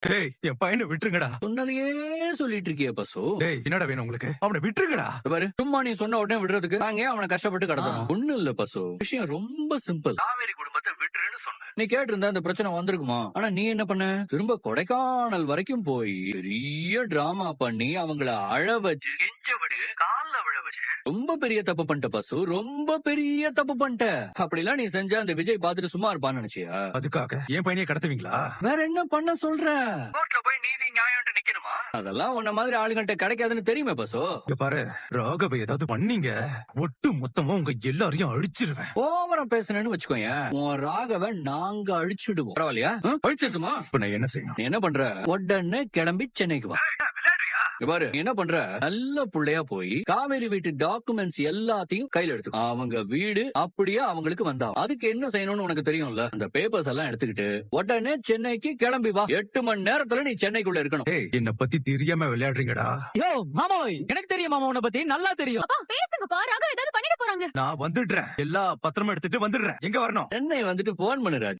டேய் என் பையனை விட்டுருங்கடா. சொன்னதையே சொல்லிட்டு இருக்கியே பசு. டேய் என்னடா வேணும் உங்களுக்கு? அவனை விட்டுருங்கடா. இத பாரு, சும்மா நீ சொன்ன உடனே விடுறதுக்கு நாங்க ஏன் அவனை கஷ்டப்பட்டு கடத்தணும்? ஒண்ணு இல்ல பசு, விஷயம் ரொம்ப சிம்பிள். காவேரி குடும்பத்தை விட்டுருன்னு சொன்ன, நீ கேட்டிருந்தா இந்த பிரச்சனை வந்திருக்குமா? ஆனா நீ என்ன பண்ண? திரும்ப கொடைக்கானல் வரைக்கும் போய் பெரிய டிராமா பண்ணி அவங்கள அழ வச்சு கெஞ்ச விடு, கால்ல விழ வச்சு ரொம்ப பெரிய தப்பு பண்ணிட்ட பசு, ரொம்ப பெரிய தப்பு பண்ணிட்ட. அப்படிலாம் நீ செஞ்சா அந்த விஜய் பாத்துட்டு சும்மா இருப்பான்னு நினைச்சியா? அதுக்காக என் பையனையே கடத்துவீங்களா? வேற என்ன பண்ண சொல்ற? கோர்ட்ல போய் நீதி நியாயம் நிக்கணுமா? அதெல்லாம் உன்ன மாதிரி ஆளுங்கள்ட்ட கிடைக்காதுன்னு தெரியுமே பசு. இங்க பாரு, ராகவ ஏதாவது பண்ணீங்க ஒட்டு மொத்தமா உங்க எல்லாரையும் அழிச்சிருவேன். ஓவரா பேசுனேன்னு வச்சுக்கோயேன், உன் ராகவன் நாங்க அழிச்சிடுவோம். பரவாயில்லையா? அழிச்சிருமா? இப்ப நான் என்ன செய்யணும்? நீ என்ன பண்ற? உடனே கிளம்பி சென்னைக்கு வா. இங்க பாரு, நீ என்ன பண்ற? நல்ல புள்ளையா போய் காவேரி வீட்டு டாக்குமெண்ட்ஸ் எல்லாத்தையும் கையில எடுத்துக்கோ. அவங்க வீடு அப்படியே அவங்களுக்கு வந்தா அதுக்கு என்ன செய்யணும்னு உனக்கு தெரியும்ல. அந்த பேப்பர்ஸ் எல்லாம் எடுத்துக்கிட்டு உடனே சென்னைக்கு கிளம்பி வா. 8 மணி நேரத்துல நீ சென்னைக்குள்ள இருக்கணும். டேய் என்ன பத்தி தெரியாம விளையாடுறீங்கடா. யோ மாமாய், எனக்கு தெரியும் மாமா, உன்னை பத்தி நல்லா தெரியும். அப்பா பேசுங்கப்பா, ராகவ் ஏதாவது பண்ணிட போறாங்க. நான் வந்துடுறேன். எல்லா பத்திரமும் எடுத்துட்டு வந்துடுறேன். எங்க வரணும்? சென்னை வந்துட்டு போன் பண்ணு ராஜ்.